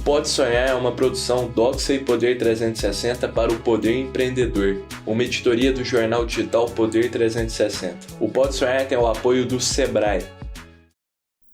Pode Sonhar é uma produção Doxa e Poder 360 para o Poder Empreendedor, uma editoria do jornal digital Poder 360. O Pode Sonhar tem o apoio do Sebrae.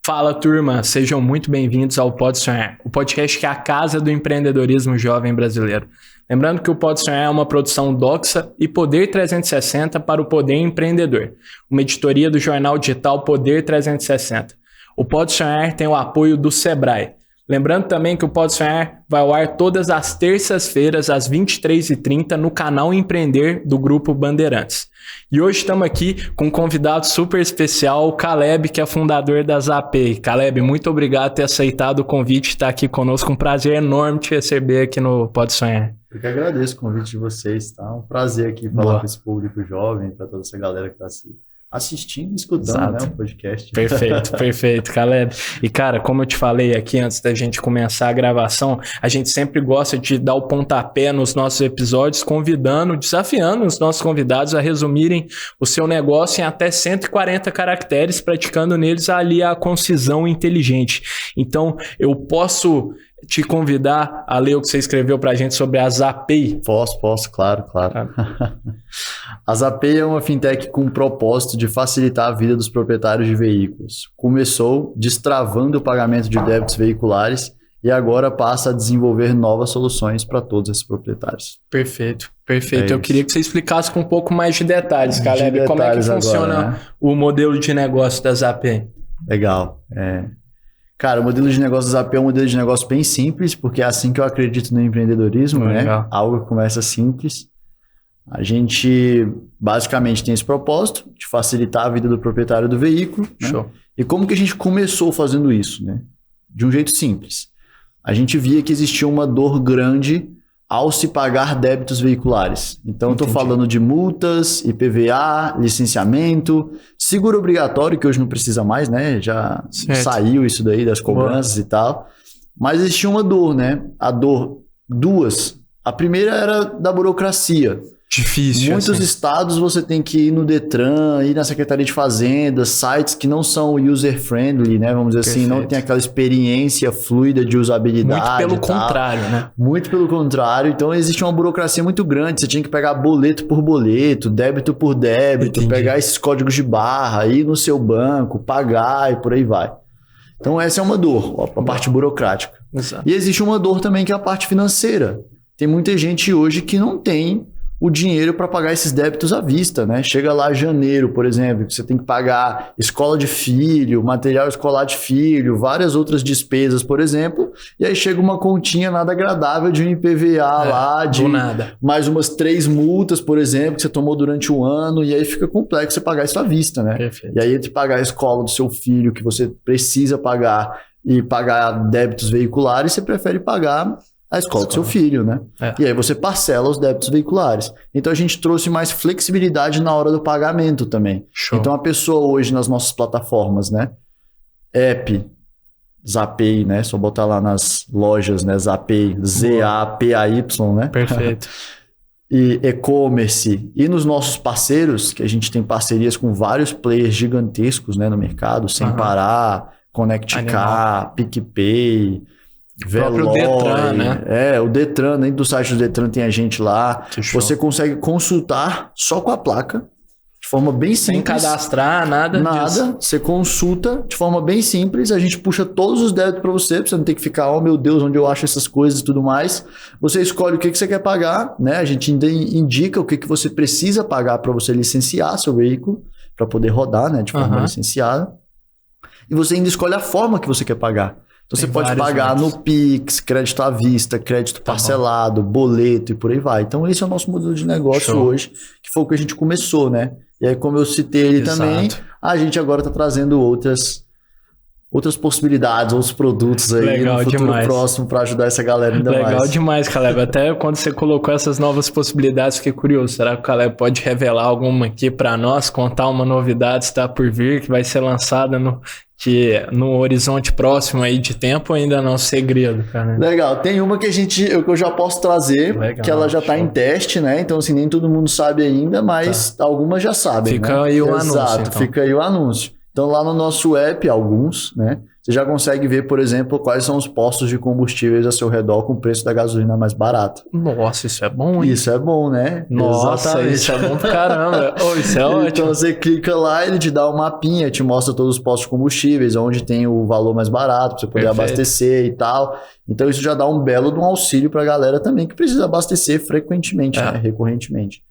Fala, turma! Sejam muito bem-vindos ao Pode Sonhar, o podcast que é a casa do empreendedorismo jovem brasileiro. Lembrando que o Pode Sonhar é uma produção Doxa e Poder 360 para o Poder Empreendedor, uma editoria do jornal digital Poder 360. O Pode Sonhar tem o apoio do Sebrae. Lembrando também que o Pode Sonhar vai ao ar todas as terças-feiras, às 23h30, no canal Empreender do Grupo Bandeirantes. E hoje estamos aqui com um convidado super especial, o Caleb, que é fundador da Zapay. Caleb, muito obrigado por ter aceitado o convite de estar aqui conosco. Um prazer enorme te receber aqui no Pode Sonhar. Eu que agradeço o convite de vocês, tá? Um prazer aqui falar com esse público jovem, para toda essa galera que está assistindo e escutando, né, o podcast. Perfeito, Caleb. E, cara, como eu te falei aqui antes da gente começar a gravação, a gente sempre gosta de dar o pontapé nos nossos episódios, desafiando os nossos convidados a resumirem o seu negócio em até 140 caracteres, praticando neles ali a concisão inteligente. Então, eu posso te convidar a ler o que você escreveu pra gente sobre a Zapay? Posso, claro. A Zapay é uma fintech com o propósito de facilitar a vida dos proprietários de veículos. Começou destravando o pagamento de débitos veiculares e agora passa a desenvolver novas soluções para todos esses proprietários. Perfeito. Eu queria que você explicasse com um pouco mais de detalhes, Caleb. Como é que funciona agora, né? O modelo de negócio da Zapay? Legal. Cara, o modelo de negócio da Zapay é um modelo de negócio bem simples, porque é assim que eu acredito no empreendedorismo, né? Algo que começa simples. A gente basicamente tem esse propósito de facilitar a vida do proprietário do veículo. Show. Né? E como que a gente começou fazendo isso, né? De um jeito simples. A gente via que existia uma dor grande ao se pagar débitos veiculares. Então, eu estou falando de multas, IPVA, licenciamento, seguro obrigatório, que hoje não precisa mais, né? Já saiu isso daí das cobranças e tal. Mas existia uma dor, né? Duas. A primeira era da burocracia. Difícil. Muitos estados você tem que ir no Detran, ir na Secretaria de Fazenda, sites que não são user-friendly, né? Vamos dizer assim, não tem aquela experiência fluida de usabilidade. Muito pelo contrário, né? Muito pelo contrário. Então, existe uma burocracia muito grande. Você tinha que pegar boleto por boleto, débito por débito, pegar esses códigos de barra, ir no seu banco, pagar e por aí vai. Então, essa é uma dor, a parte burocrática. Exato. E existe uma dor também que é a parte financeira. Tem muita gente hoje que não tem o dinheiro para pagar esses débitos à vista, né? Chega lá janeiro, por exemplo, que você tem que pagar escola de filho, material escolar de filho, várias outras despesas, por exemplo, e aí chega uma continha nada agradável de um IPVA lá, de mais umas 3 multas, por exemplo, que você tomou durante o ano, e aí fica complexo você pagar isso à vista, né? Perfeito. E aí entre pagar a escola do seu filho, que você precisa pagar, e pagar débitos veiculares, você prefere pagar a escola do seu filho, né? E aí você parcela os débitos veiculares. Então a gente trouxe mais flexibilidade na hora do pagamento também. Show. Então a pessoa hoje nas nossas plataformas, né? App, Zapay, né? Só botar lá nas lojas, né? Zapay, Z-A-P-A-Y, né? Perfeito. E e-commerce. E nos nossos parceiros, que a gente tem parcerias com vários players gigantescos, né? No mercado, Sem Parar, Connect Car, PicPay, Veloy, Detran, né? O Detran, dentro do site do Detran tem a gente lá. Você consegue consultar só com a placa, de forma bem simples. Sem cadastrar, nada disso. Você consulta de forma bem simples, a gente puxa todos os débitos para você não ter que ficar, oh meu Deus, onde eu acho essas coisas e tudo mais. Você escolhe o que você quer pagar, né? A gente indica o que você precisa pagar para você licenciar seu veículo, para poder rodar, né? De forma licenciada. E você ainda escolhe a forma que você quer pagar. Então, você pode pagar no Pix, crédito à vista, crédito parcelado, boleto e por aí vai. Então, esse é o nosso modelo de negócio hoje, que foi o que a gente começou, né? E aí, como eu citei ali também, a gente agora está trazendo outras possibilidades, outros produtos aí no futuro próximo para ajudar essa galera ainda mais. Legal demais, Caleb. Até quando você colocou essas novas possibilidades, fiquei curioso. Será que o Caleb pode revelar alguma aqui para nós, contar uma novidade que está por vir, que vai ser lançada no horizonte próximo aí de tempo, ainda não é um segredo, cara? Legal. Tem uma que eu já posso trazer, que ela já está em teste, né? Então, assim, nem todo mundo sabe ainda, mas algumas já sabem. Fica aí o anúncio. Exato, fica aí o anúncio. Então, lá no nosso app, alguns, né? você já consegue ver, por exemplo, quais são os postos de combustíveis a seu redor com o preço da gasolina mais barato. Nossa, isso é bom, hein? Isso é bom, né? Nossa, Exatamente. isso é bom pra caramba. Isso é Então ótimo. você clica lá, ele te dá um mapinha, te mostra todos os postos de combustíveis, onde tem o valor mais barato, pra você poder Perfeito. abastecer e tal. Então isso já dá um belo de um auxílio pra galera também que precisa abastecer frequentemente, né? Recorrentemente.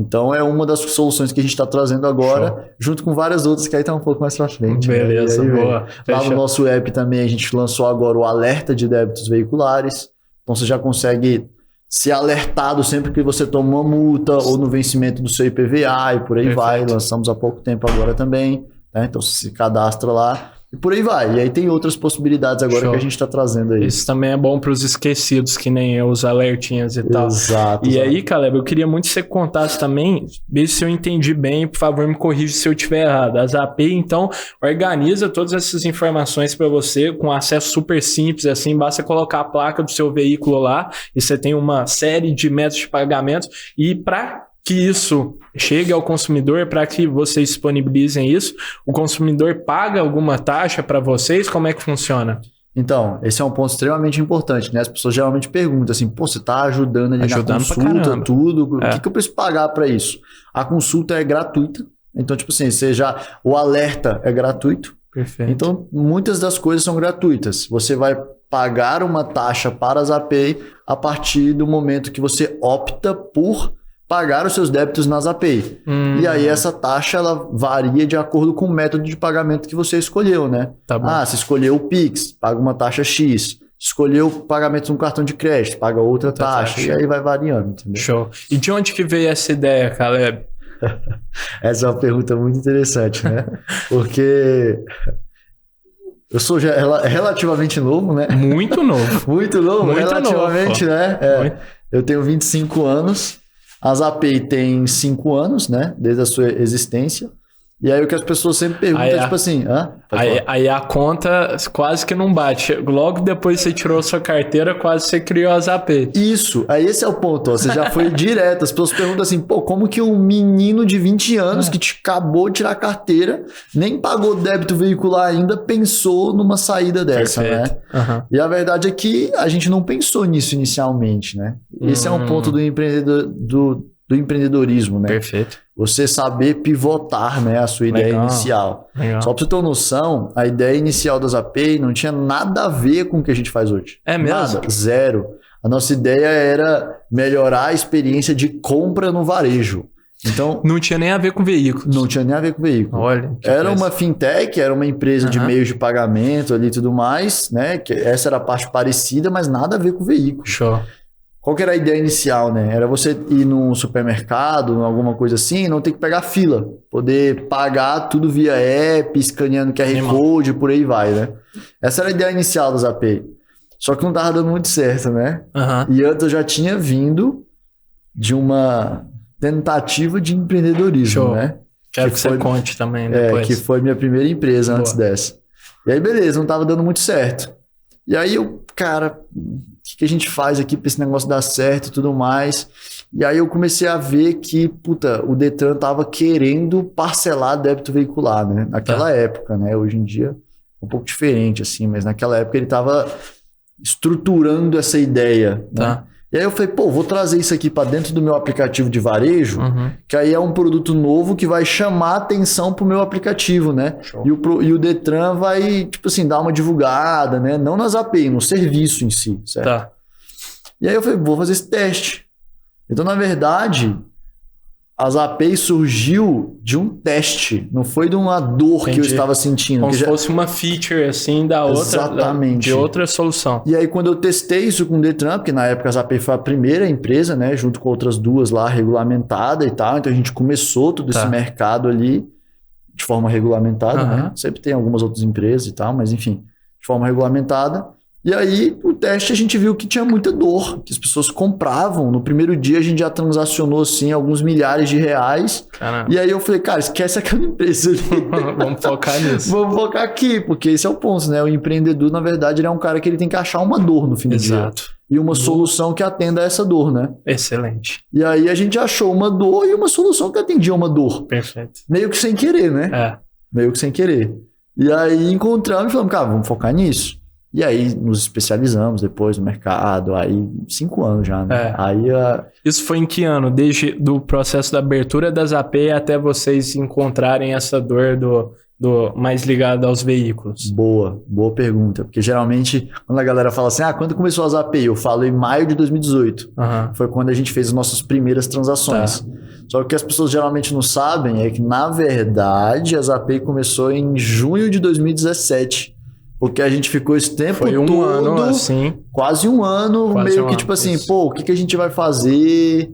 Então é uma das soluções que a gente está trazendo agora, junto com várias outras que aí tá um pouco mais pra frente. Beleza, né? boa. Lá Fechou. no nosso app também a gente lançou agora o alerta de débitos veiculares. Então você já consegue ser alertado sempre que você toma uma multa ou no vencimento do seu IPVA e por aí vai. Lançamos há pouco tempo agora também. Né? Então você se cadastra lá. E por aí vai. E aí tem outras possibilidades agora que a gente está trazendo aí. Isso também é bom para os esquecidos, que nem eu, os alertinhas e tal. Exato. E aí, Caleb, eu queria muito que você contasse também, ver se eu entendi bem, por favor, me corrija se eu estiver errado. A Zapay, então, organiza todas essas informações para você com acesso super simples, assim, basta colocar a placa do seu veículo lá e você tem uma série de métodos de pagamento e para que isso chegue ao consumidor, para que vocês disponibilizem isso, o consumidor paga alguma taxa para vocês? Como é que funciona? Então, esse é um ponto extremamente importante, né? As pessoas geralmente perguntam assim, pô, você tá ajudando ali na consulta, tudo, o que eu preciso pagar para isso? A consulta é gratuita, então, tipo assim, o alerta é gratuito. Perfeito. Então, muitas das coisas são gratuitas. Você vai pagar uma taxa para a Zapay a partir do momento que você opta por pagar os seus débitos na Zapay. E aí essa taxa ela varia de acordo com o método de pagamento que você escolheu, né? Tá bom. Você escolheu o Pix, paga uma taxa X. Escolheu o pagamento no cartão de crédito, paga outra taxa. E aí vai variando, entendeu? Show. E de onde que veio essa ideia, Caleb? Essa é uma pergunta muito interessante, né? Porque eu sou relativamente novo, né? Muito novo. Muito novo, Muito relativamente, novo, né? Eu tenho 25 anos. A Zapay tem 5 anos, né? Desde a sua existência. E aí o que as pessoas sempre perguntam é tipo assim... Aí a conta quase que não bate. Logo depois que você tirou sua carteira, quase você criou a Zapay. Isso. Aí esse é o ponto. Ó. Você já foi direto. As pessoas perguntam assim, pô, como que um menino de 20 anos que acabou de tirar a carteira, nem pagou débito veicular ainda, pensou numa saída dessa, Perfeito. né? Uhum. E a verdade é que a gente não pensou nisso inicialmente, né? Esse é um ponto do empreendedorismo, né? Perfeito. Você saber pivotar, né, a sua ideia inicial. Legal. Só pra você ter uma noção, a ideia inicial da Zapay não tinha nada a ver com o que a gente faz hoje. É mesmo? Nada, zero. A nossa ideia era melhorar a experiência de compra no varejo. Então, não tinha nem a ver com veículos. Não tinha nem a ver com veículo. Olha. Era uma fintech, era uma empresa de meios de pagamento ali e tudo mais, né? Que essa era a parte parecida, mas nada a ver com veículo. Show. Qual que era a ideia inicial, né? Era você ir num supermercado, alguma coisa assim, e não ter que pegar fila. Poder pagar tudo via app, escaneando QR Code, por aí vai, né? Essa era a ideia inicial da Zapay. Só que não tava dando muito certo, né? E antes eu já tinha vindo de uma tentativa de empreendedorismo, né? Quero que você conte também depois. Que foi minha primeira empresa antes dessa. E aí, beleza, não tava dando muito certo. E aí eu, cara, o que a gente faz aqui para esse negócio dar certo e tudo mais? E aí eu comecei a ver que, o Detran tava querendo parcelar débito veicular, né? Naquela época, né? Hoje em dia é um pouco diferente, assim, mas naquela época ele tava estruturando essa ideia, né? E aí eu falei, vou trazer isso aqui para dentro do meu aplicativo de varejo, que aí é um produto novo que vai chamar atenção pro meu aplicativo, né? E o Detran vai, tipo assim, dar uma divulgada, né? Não nas API, no serviço em si, certo? E aí eu falei, vou fazer esse teste. Então, na verdade, as APIs surgiu de um teste, não foi de uma dor que eu estava sentindo. Como se fosse uma feature, assim, da outra, exatamente, de outra solução. E aí, quando eu testei isso com o Detran, porque na época a API foi a primeira empresa, né, junto com outras duas lá, regulamentada e tal, então a gente começou todo esse mercado ali de forma regulamentada, né? Sempre tem algumas outras empresas e tal, mas enfim, de forma regulamentada. E aí, o teste a gente viu que tinha muita dor, que as pessoas compravam. No primeiro dia a gente já transacionou, assim, alguns milhares de reais. Caramba. E aí eu falei, cara, esquece aquela empresa ali. Vamos focar nisso. Vamos focar aqui, porque esse é o ponto, né? O empreendedor, na verdade, ele é um cara que ele tem que achar uma dor no fim do dia. E uma solução que atenda a essa dor, né? Excelente. E aí a gente achou uma dor e uma solução que atendia uma dor. Perfeito. Meio que sem querer, né? Meio que sem querer. E aí encontramos e falamos, cara, vamos focar nisso. E aí nos especializamos depois no mercado, aí 5 anos já, né? Aí Isso foi em que ano? Desde do processo da abertura das AP até vocês encontrarem essa dor do mais ligado aos veículos? Boa pergunta. Porque geralmente, quando a galera fala assim, quando começou as API? Eu falo em maio de 2018. Foi quando a gente fez as nossas primeiras transações. Só que o que as pessoas geralmente não sabem é que, na verdade, as API começou em junho de 2017. Porque a gente ficou esse tempo foi todo... ano, assim. Quase um ano, meio que tipo assim, o que a gente vai fazer...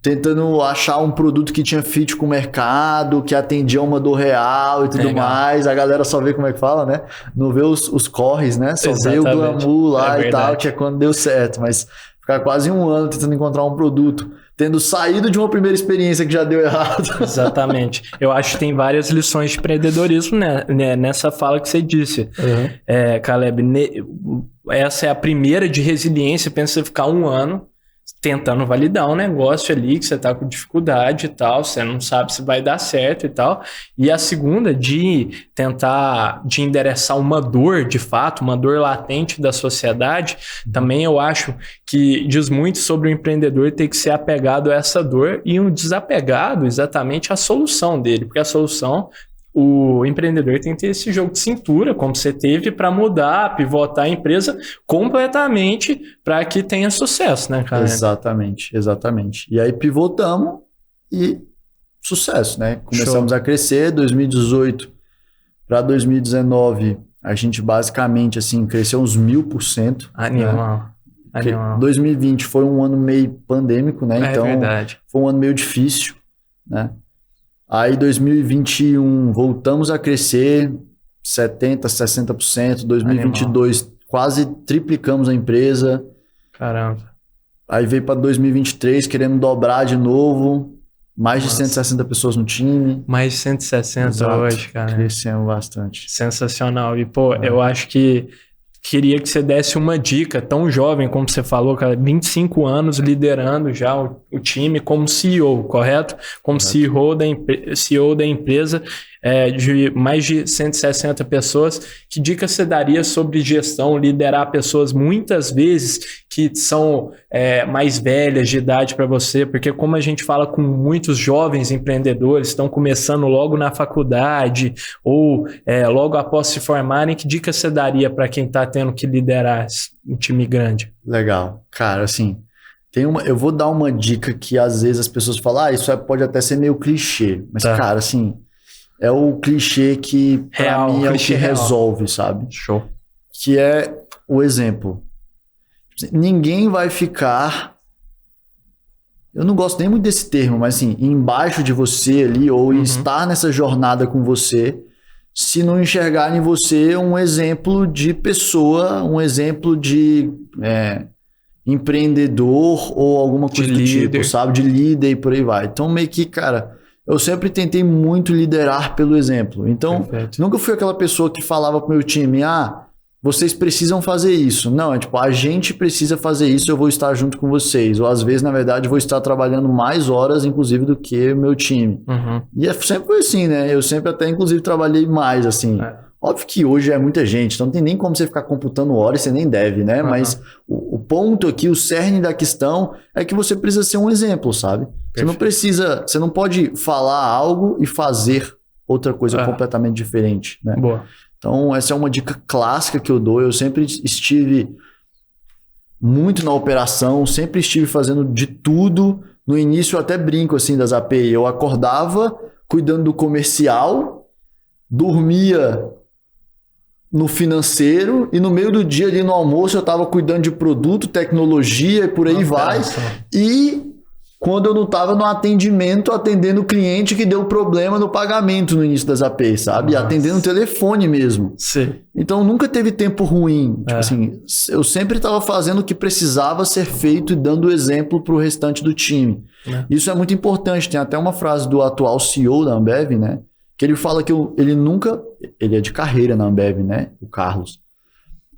Tentando achar um produto que tinha fit com o mercado, que atendia uma dor real e tudo mais. A galera só vê como é que fala, né? Não vê os corres, né? Só vê o glamour lá e tal, que é quando deu certo. Mas ficar quase um ano tentando encontrar um produto, tendo saído de uma primeira experiência que já deu errado. Exatamente. Eu acho que tem várias lições de empreendedorismo, né? Nessa fala que você disse. Caleb, essa é a primeira de resiliência. Pensa você ficar um ano tentando validar um negócio ali que você tá com dificuldade e tal, você não sabe se vai dar certo e tal. E a segunda de tentar de endereçar uma dor, de fato, uma dor latente da sociedade, também eu acho que diz muito sobre o empreendedor ter que ser apegado a essa dor e um desapegado exatamente à solução dele, porque a solução... O empreendedor tem que ter esse jogo de cintura, como você teve, para mudar, pivotar a empresa completamente para que tenha sucesso, né, cara? Exatamente. E aí pivotamos e sucesso, né? Começamos a crescer, 2018 para 2019, a gente basicamente, assim, cresceu uns 1000%. Animal. 2020 foi um ano meio pandêmico, né? Então, verdade. Foi um ano meio difícil, né? Aí 2021 voltamos a crescer 70%, 60%. 2022 quase triplicamos a empresa. Caramba. Aí veio para 2023, queremos dobrar de novo. Mais de 160 pessoas no time. Mais de 160 Exato. Hoje, cara. Crescemos bastante. Sensacional. E, eu acho que queria que você desse uma dica, tão jovem como você falou, cara, 25 anos liderando já o time como CEO, correto? Como CEO da empresa de mais de 160 pessoas. Que dica você daria sobre gestão, liderar pessoas muitas vezes que são mais velhas de idade para você? Porque como a gente fala com muitos jovens empreendedores, estão começando logo na faculdade ou logo após se formarem, que dica você daria para quem está tendo que liderar um time grande? Legal. Cara, assim, eu vou dar uma dica que às vezes as pessoas falam, isso pode até ser meio clichê, mas cara, assim, é o clichê que pra mim é o que resolve, sabe? Show. Que é o exemplo. Ninguém vai ficar... Eu não gosto nem muito desse termo, mas assim, embaixo de você ali, ou estar nessa jornada com você, se não enxergar em você um exemplo de pessoa, um exemplo de empreendedor ou alguma coisa do tipo, sabe? De líder e por aí vai. Então, meio que, cara, eu sempre tentei muito liderar pelo exemplo. Então, nunca fui aquela pessoa que falava pro meu time, vocês precisam fazer isso. Não, tipo, a gente precisa fazer isso, eu vou estar junto com vocês. Ou às vezes, na verdade, vou estar trabalhando mais horas, inclusive, do que o meu time. E sempre foi assim, né? Eu sempre até, inclusive, trabalhei mais, assim. Óbvio que hoje é muita gente, então não tem nem como você ficar computando horas, você nem deve, né? Mas o ponto aqui, o cerne da questão é que você precisa ser um exemplo, sabe? Você não pode falar algo e fazer outra coisa completamente diferente, né? Boa. Então, essa é uma dica clássica que eu dou. Eu sempre estive muito na operação, sempre estive fazendo de tudo. No início, eu até brinco assim das API. Eu acordava cuidando do comercial, dormia no financeiro e no meio do dia ali no almoço eu estava cuidando de produto, tecnologia e por aí vai. E quando eu não estava no atendimento, atendendo o cliente que deu problema no pagamento no início das APIs, sabe? Atendendo o telefone mesmo. Sim. Então nunca teve tempo ruim. Tipo assim, eu sempre estava fazendo o que precisava ser feito e dando exemplo para o restante do time. Isso é muito importante. Tem até uma frase do atual CEO da Ambev, né? Que ele fala que ele é de carreira na Ambev, né? O Carlos.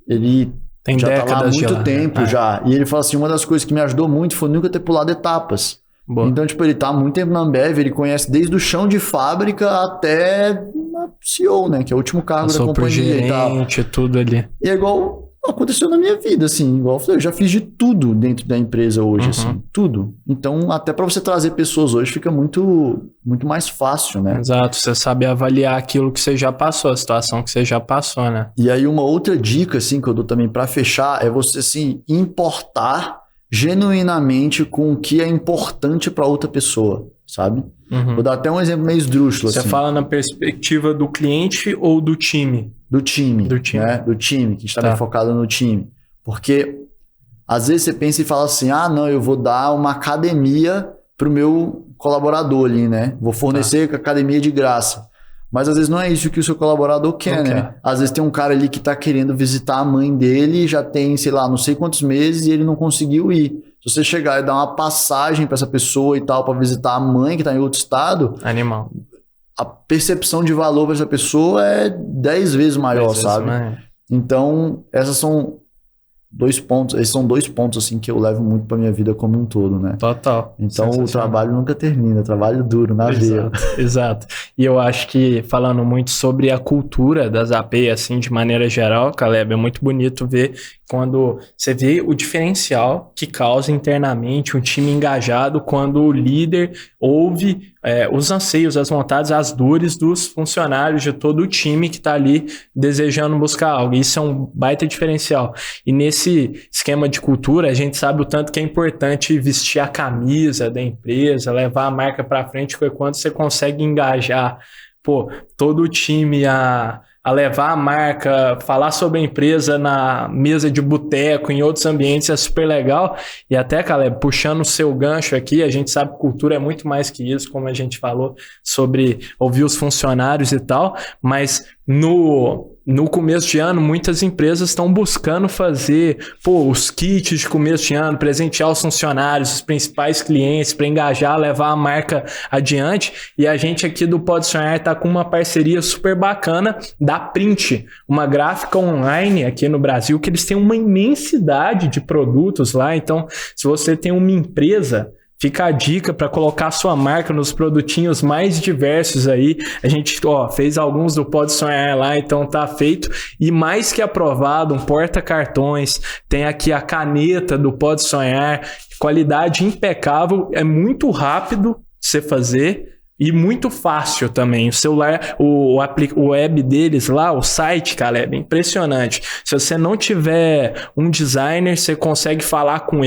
Ele tem já tá lá há muito tempo né? já. E ele fala assim, uma das coisas que me ajudou muito foi nunca ter pulado etapas. Boa. Então, tipo, ele tá há muito tempo na Ambev, ele conhece desde o chão de fábrica até pra CEO, né? Que é o último cargo Passou da companhia e tal. Tudo ali. E é igual aconteceu na minha vida, assim. Igual eu falei, eu já fiz de tudo dentro da empresa hoje, assim. Tudo. Então, até para você trazer pessoas hoje fica muito, muito mais fácil, né? Exato. Você sabe avaliar aquilo que você já passou, a situação que você já passou, né? E aí, uma outra dica, assim, que eu dou também para fechar é você, assim, importar genuinamente com o que é importante para outra pessoa, sabe? Vou dar até um exemplo meio esdrúxulo, Você assim. fala na perspectiva do cliente ou do time? Do time. Do time. Né? Do time, que a gente tá bem focado no time. Porque às vezes você pensa e fala assim, não, eu vou dar uma academia pro meu colaborador ali, né? Vou fornecer academia de graça. Mas às vezes não é isso que o seu colaborador quer, né? Às vezes tem um cara ali que tá querendo visitar a mãe dele, já tem, sei lá, não sei quantos meses e ele não conseguiu ir. Se você chegar e dar uma passagem para essa pessoa e tal, para visitar a mãe que tá em outro estado... Animal. A percepção de valor para essa pessoa é 10 vezes maior, sabe? Então, esses são 2 pontos assim que eu levo muito para minha vida como um todo, né? Total. Então, o trabalho nunca termina, trabalho duro na veia. Exato. E eu acho que falando muito sobre a cultura das AP, assim, de maneira geral, Caleb, é muito bonito ver quando você vê o diferencial que causa internamente um time engajado quando o líder ouve os anseios, as vontades, as dores dos funcionários de todo o time que está ali desejando buscar algo. Isso é um baita diferencial. E nesse esquema de cultura, a gente sabe o tanto que é importante vestir a camisa da empresa, levar a marca para frente, porque quando você consegue engajar todo o time a levar a marca, falar sobre a empresa na mesa de boteco, em outros ambientes, é super legal. E até, Caleb, puxando o seu gancho aqui, a gente sabe que cultura é muito mais que isso, como a gente falou, sobre ouvir os funcionários e tal, mas no começo de ano, muitas empresas estão buscando fazer os kits de começo de ano, presentear os funcionários, os principais clientes, para engajar, levar a marca adiante. E a gente aqui do Pode Sonhar está com uma parceria super bacana da Print, uma gráfica online aqui no Brasil, que eles têm uma imensidade de produtos lá. Então, se você tem uma empresa, fica a dica para colocar sua marca nos produtinhos mais diversos aí. A gente fez alguns do Pode Sonhar lá, então tá feito. E mais que aprovado, um porta-cartões, tem aqui a caneta do Pode Sonhar, qualidade impecável, é muito rápido você fazer. E muito fácil também. O celular, o web deles lá, o site, cara, é impressionante. Se você não tiver um designer, você consegue falar com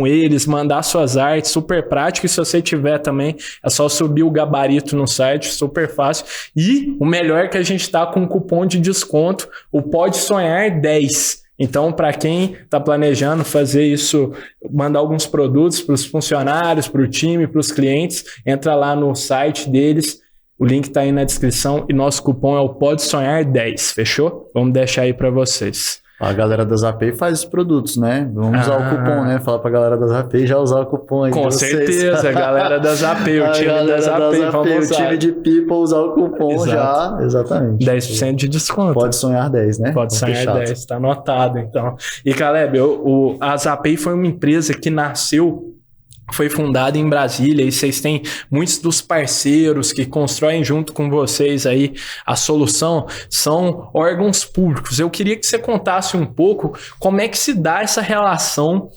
eles, mandar suas artes, super prático. E se você tiver também, é só subir o gabarito no site, super fácil. E o melhor é que a gente está com um cupom de desconto, o Pode Sonhar 10. Então, para quem está planejando fazer isso, mandar alguns produtos para os funcionários, para o time, para os clientes, entra lá no site deles, o link está aí na descrição e nosso cupom é o Pode Sonhar 10, fechou? Vamos deixar aí para vocês. A galera das AP faz os produtos, né? Vamos usar o cupom, né? Falar pra galera das AP já usar o cupom aí. Com certeza, a galera das AP, o time das AP, vamos usar. O time de People usar o cupom já, exatamente. 10% de desconto. Pode Sonhar 10, né? Pode Sonhar 10, tá anotado, então. E Caleb, a Zapay foi uma empresa que foi fundada em Brasília e vocês têm muitos dos parceiros que constroem junto com vocês aí a solução, são órgãos públicos. Eu queria que você contasse um pouco como é que se dá essa relação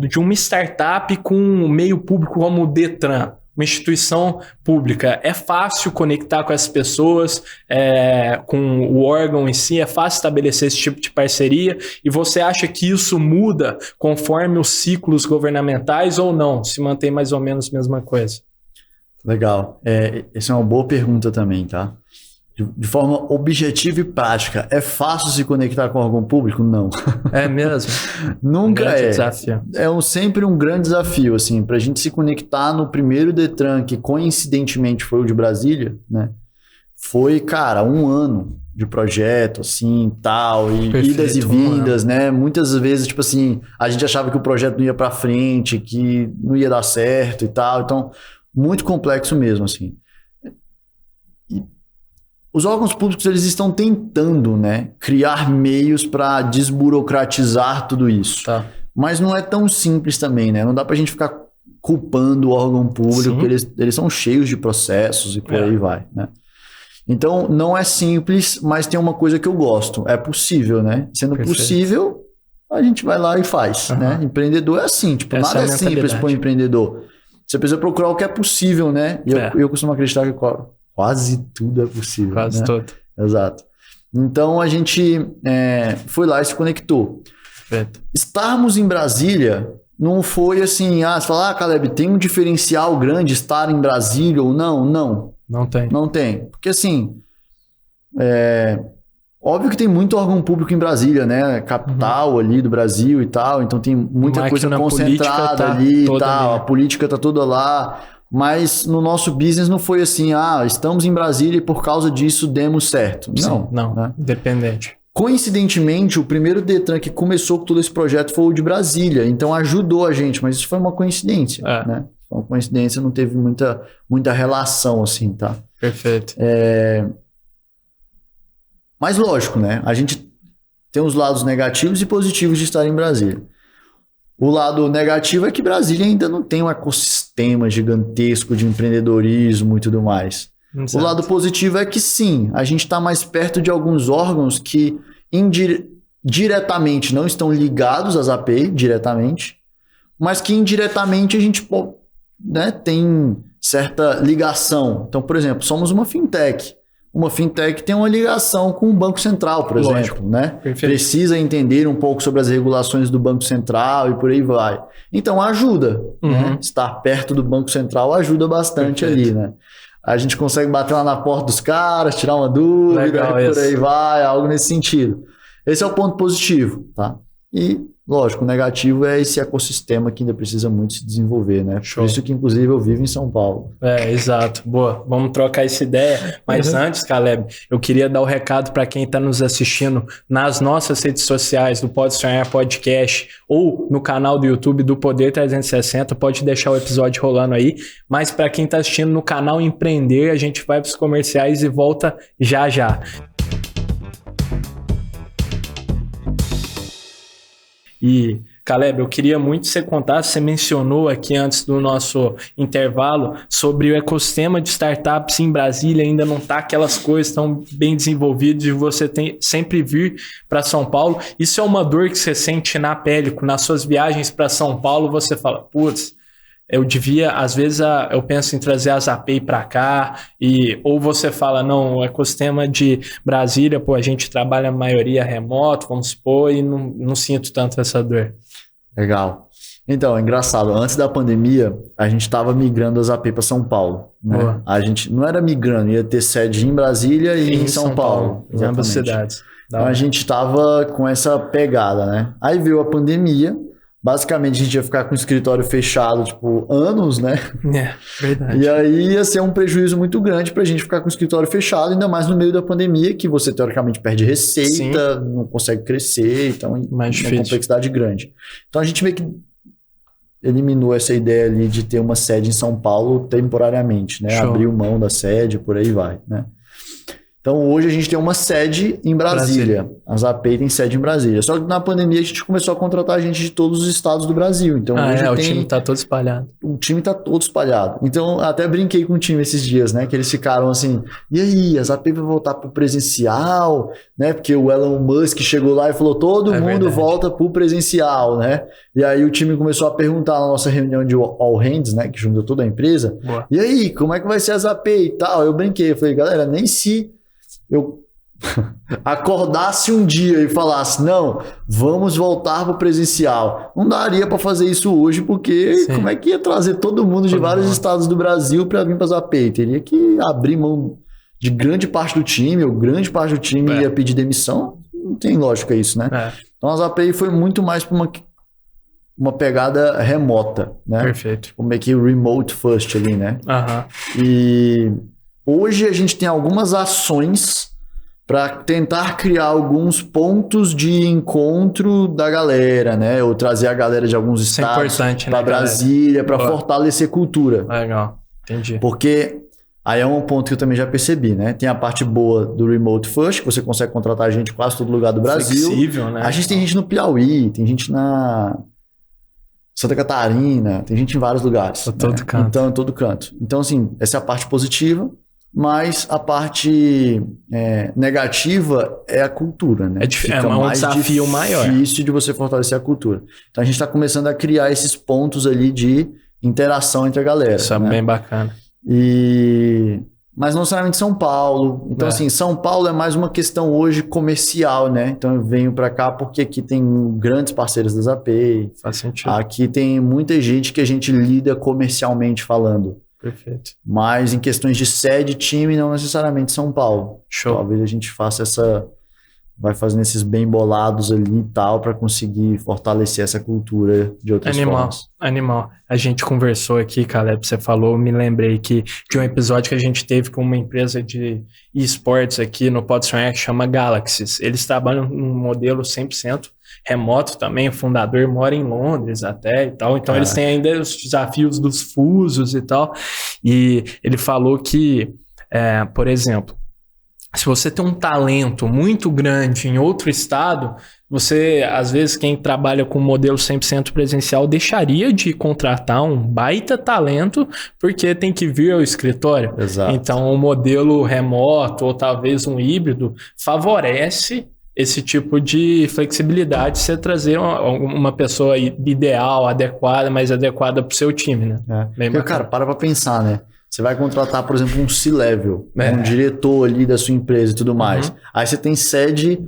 de uma startup com um meio público como o Detran, uma instituição pública. É fácil conectar com as pessoas, com o órgão em si, é fácil estabelecer esse tipo de parceria, e você acha que isso muda conforme os ciclos governamentais ou não? Se mantém mais ou menos a mesma coisa? Legal. Essa é uma boa pergunta também, tá? De forma objetiva e prática, é fácil se conectar com órgão público? Não. É mesmo? Nunca é. Desafio. Sempre um grande desafio, assim, pra gente se conectar no primeiro Detran, que coincidentemente foi o de Brasília, né? Foi, cara, 1 ano de projeto, assim, tal, e perfeito, idas e vindas, né? Muitas vezes, tipo assim, a gente achava que o projeto não ia pra frente, que não ia dar certo e tal, então, muito complexo mesmo, assim. Os órgãos públicos, eles estão tentando, né, criar meios para desburocratizar tudo isso. Tá. Mas não é tão simples também, né? Não dá pra gente ficar culpando o órgão público, porque eles são cheios de processos e por aí vai, né? Então, não é simples, mas tem uma coisa que eu gosto. É possível, né? Sendo Perfeito. possível, a gente vai lá e faz, né? Empreendedor é assim, tipo, Essa nada é a é simples mentalidade. para o empreendedor. Você precisa procurar o que é possível, né? E eu costumo acreditar que quase tudo é possível. Quase né? tudo. Exato. Então, a gente foi lá e se conectou. Perfeito. Estarmos em Brasília não foi assim, você fala, Caleb, tem um diferencial grande estar em Brasília ou não? Não. Não tem. Não tem. Porque assim, óbvio que tem muito órgão público em Brasília, né? Capital ali do Brasil e tal, então tem muita coisa concentrada tá ali e tal, ali. a política tá toda lá, mas no nosso business não foi assim, estamos em Brasília e por causa disso demos certo. Sim, não. né? Independente. Coincidentemente, o primeiro Detran que começou com todo esse projeto foi o de Brasília, então ajudou a gente, mas isso foi uma coincidência, né? Foi uma coincidência, não teve muita relação assim, tá? Perfeito. Mas lógico, né? A gente tem os lados negativos e positivos de estar em Brasília. O lado negativo é que Brasília ainda não tem um ecossistema gigantesco de empreendedorismo e tudo mais. Exato. O lado positivo é que sim, a gente está mais perto de alguns órgãos que diretamente não estão ligados às API, diretamente, mas que indiretamente a gente tem certa ligação. Então, por exemplo, somos uma fintech. Uma fintech tem uma ligação com o Banco Central, por exemplo, né? Perfeito. Precisa entender um pouco sobre as regulações do Banco Central e por aí vai. Então ajuda, né? Estar perto do Banco Central ajuda bastante ali, né? A gente consegue bater lá na porta dos caras, tirar uma dúvida, Legal, por aí vai, algo nesse sentido. Esse é o ponto positivo, tá? E, lógico, o negativo é esse ecossistema que ainda precisa muito se desenvolver, né? Show. Por isso que, inclusive, eu vivo em São Paulo. Exato. Boa. Vamos trocar essa ideia. Mas antes, Caleb, eu queria dar o recado para quem está nos assistindo nas nossas redes sociais do Pode Sonhar Podcast ou no canal do YouTube do Poder 360. Pode deixar o episódio rolando aí. Mas para quem está assistindo no canal Empreender, a gente vai para os comerciais e volta já já. E, Caleb, eu queria muito que você contasse, você mencionou aqui antes do nosso intervalo sobre o ecossistema de startups em Brasília, ainda não está aquelas coisas tão bem desenvolvidas e você tem sempre vir para São Paulo. Isso é uma dor que você sente na pele, nas suas viagens para São Paulo, você fala, putz, eu devia, às vezes eu penso em trazer as API para cá, ou você fala, não, o ecossistema de Brasília, a gente trabalha a maioria remoto, vamos supor, e não sinto tanto essa dor. Legal. Então, é engraçado, antes da pandemia, a gente estava migrando as API para São Paulo, né? A gente não era migrando, ia ter sede em Brasília e em São Paulo. Em ambas cidades. Então, a gente estava com essa pegada, né? Aí veio a pandemia. Basicamente, a gente ia ficar com o escritório fechado, anos, né? Verdade. E aí ia ser um prejuízo muito grande pra gente ficar com o escritório fechado, ainda mais no meio da pandemia, que você, teoricamente, perde receita, não consegue crescer, então é uma complexidade grande. Então, a gente meio que eliminou essa ideia ali de ter uma sede em São Paulo temporariamente, né? Show. Abriu mão da sede, por aí vai, né? Então, hoje a gente tem uma sede em Brasília. As API tem sede em Brasília. Só que na pandemia a gente começou a contratar gente de todos os estados do Brasil. Então, hoje o time tá todo espalhado. O time tá todo espalhado. Então, até brinquei com o time esses dias, né? Que eles ficaram assim, e aí, as API vai voltar pro presencial, né? Porque o Elon Musk chegou lá e falou, todo mundo volta pro presencial, né? E aí o time começou a perguntar na nossa reunião de All Hands, né? Que juntou toda a empresa. Boa. E aí, como é que vai ser as API e tal? Eu brinquei, eu falei, galera, nem se eu acordasse um dia e falasse, não, vamos voltar para o presencial. Não daria para fazer isso hoje, porque como é que ia trazer todo mundo de vários estados do Brasil para vir para as API? Teria que abrir mão de grande parte do time, ou grande parte do time ia pedir demissão. Não tem lógica isso, né? Então as API foi muito mais para uma pegada remota, né? Perfeito. Como é que remote first ali, né? E hoje a gente tem algumas ações para tentar criar alguns pontos de encontro da galera, né? Ou trazer a galera de alguns estados para Brasília, para fortalecer cultura. Legal, entendi. Porque aí é um ponto que eu também já percebi, né? Tem a parte boa do Remote First, que você consegue contratar gente em quase todo lugar do Brasil. Flexível, né? A gente tem gente no Piauí, tem gente na Santa Catarina, tem gente em vários lugares. Todo canto. Então, em todo canto. Então, assim, essa é a parte positiva. mas a parte negativa é a cultura, né? É um desafio maior. É difícil de você fortalecer a cultura. Então a gente está começando a criar esses pontos ali de interação entre a galera. Isso é né? bem bacana. Mas não necessariamente São Paulo. Então, assim, São Paulo é mais uma questão hoje comercial, né? Então, eu venho para cá porque aqui tem grandes parceiros da Zapay. Faz sentido. Aqui tem muita gente que a gente lida comercialmente falando. Perfeito. Mas em questões de sede, time, não necessariamente São Paulo. Show. Talvez a gente faça vai fazendo esses bem bolados ali e tal, para conseguir fortalecer essa cultura de outras formas. Animal. A gente conversou aqui, Caleb, você falou, me lembrei de um episódio que a gente teve com uma empresa de esportes aqui no Pode Sonhar, que chama Galaxies. Eles trabalham num modelo 100% remoto também, o fundador mora em Londres até e tal, então eles têm ainda os desafios dos fusos e tal, e ele falou que, por exemplo, se você tem um talento muito grande em outro estado, você, às vezes, quem trabalha com modelo 100% presencial deixaria de contratar um baita talento porque tem que vir ao escritório. Exato. Então, o modelo remoto ou talvez um híbrido favorece esse tipo de flexibilidade, você trazer uma pessoa ideal, adequada, mais adequada para o seu time, né? Porque, cara, para pensar, né? Você vai contratar, por exemplo, um C-Level, um diretor ali da sua empresa e tudo mais. Aí você tem sede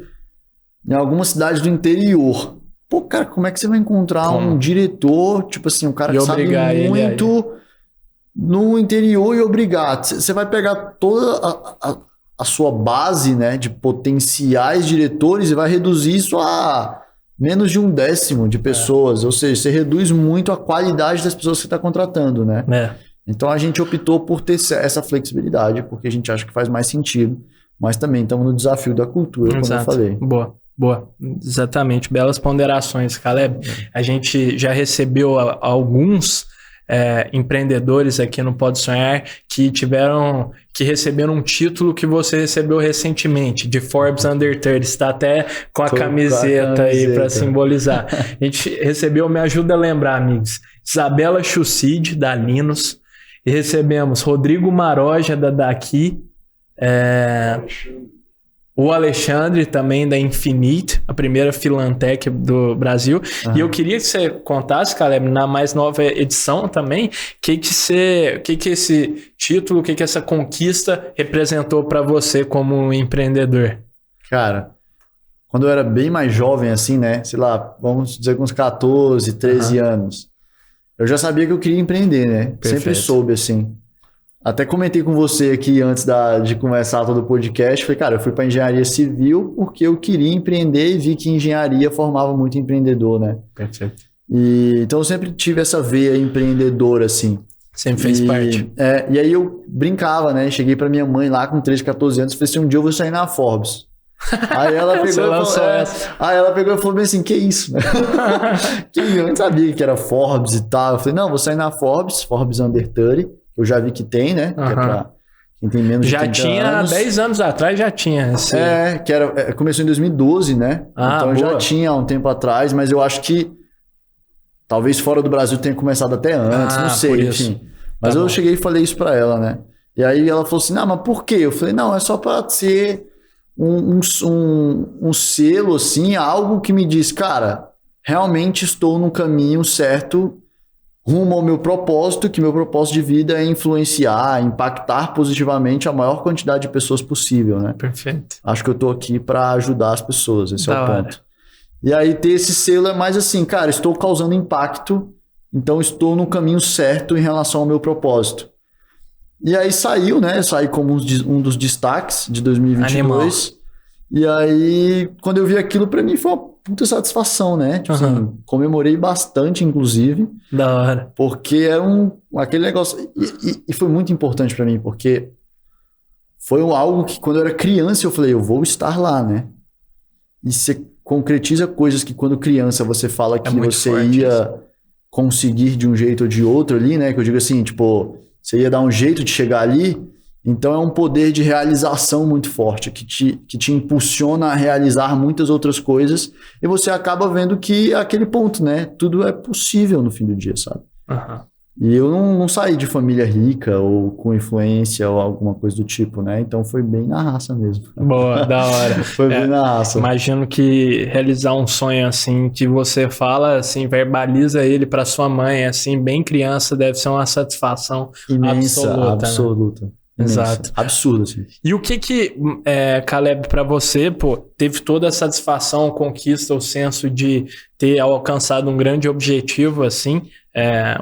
em alguma cidade do interior. Pô, cara, como é que você vai encontrar um diretor, tipo assim, um cara que sabe muito no interior e obrigar? Você vai pegar toda a sua base, né, de potenciais diretores e vai reduzir isso a menos de 1/10 de pessoas. Ou seja, você reduz muito a qualidade das pessoas que você está contratando, né? Então a gente optou por ter essa flexibilidade, porque a gente acha que faz mais sentido, mas também estamos no desafio da cultura, como eu falei. Boa. Exatamente. Belas ponderações, Caleb. A gente já recebeu alguns empreendedores aqui no Pode Sonhar que receberam um título que você recebeu recentemente, de Forbes Under 30. Está até com a camiseta aí para simbolizar. A gente recebeu, me ajuda a lembrar, amigos, Isabela Chucide, da Linus. E recebemos Rodrigo Maroja, da Daqui, o Alexandre, também da Infinite, a primeira Filantech do Brasil. E eu queria que você contasse, Caleb, na mais nova edição também, que esse título, que essa conquista representou para você como empreendedor. Cara, quando eu era bem mais jovem, assim, né? Sei lá, vamos dizer com uns 14, 13 anos. Eu já sabia que eu queria empreender, né? Perfeito. Sempre soube, assim. Até comentei com você aqui antes de começar todo o podcast. Falei, cara, eu fui para engenharia civil porque eu queria empreender e vi que engenharia formava muito empreendedor, né? Perfeito. Então eu sempre tive essa veia empreendedora, assim. Sempre fez parte. E aí eu brincava, né? Cheguei para minha mãe lá com 13, 14 anos e falei assim, um dia eu vou sair na Forbes. Aí ela pegou e falou bem assim, que isso? Eu não sabia que era Forbes e tal. Eu falei, não, vou sair na Forbes Under 30. Eu já vi que tem, né? Que é pra quem tem menos de 30 anos. Já tinha, 10 anos atrás já tinha. Começou em 2012, né? Então já tinha há um tempo atrás, mas eu acho que talvez fora do Brasil tenha começado até antes, não sei, enfim. Mas eu cheguei e falei isso pra ela, né? E aí ela falou assim, não, mas por quê? Eu falei, não, é só pra ser um selo, assim, algo que me diz, cara, realmente estou no caminho certo rumo ao meu propósito, que meu propósito de vida é influenciar, impactar positivamente a maior quantidade de pessoas possível, né? Perfeito. Acho que eu tô aqui para ajudar as pessoas, esse é o ponto. E aí ter esse selo é mais assim, cara, estou causando impacto, então estou no caminho certo em relação ao meu propósito. E aí saiu, né? Saí como um dos destaques de 2022. Animal. E aí, quando eu vi aquilo, pra mim foi uma puta satisfação, né? Tipo assim, comemorei bastante, inclusive. Da hora. Porque era aquele negócio... E foi muito importante pra mim, porque foi algo que quando eu era criança eu falei, eu vou estar lá, né? E você concretiza coisas que quando criança você fala que você ia conseguir de um jeito ou de outro ali, né? Que eu digo assim, tipo, você ia dar um jeito de chegar ali. Então é um poder de realização muito forte, que te impulsiona a realizar muitas outras coisas e você acaba vendo que é aquele ponto, né? Tudo é possível no fim do dia, sabe? E eu não saí de família rica ou com influência ou alguma coisa do tipo, né? Então foi bem na raça mesmo. Boa, da hora. Foi bem na raça. Imagino que realizar um sonho assim, que você fala, assim, verbaliza ele para sua mãe, assim, bem criança, deve ser uma satisfação Imensa, absoluta. Né? Exato. Absurdo, assim. E o que Caleb, para você, pô, teve toda a satisfação, conquista, o senso de ter alcançado um grande objetivo, assim,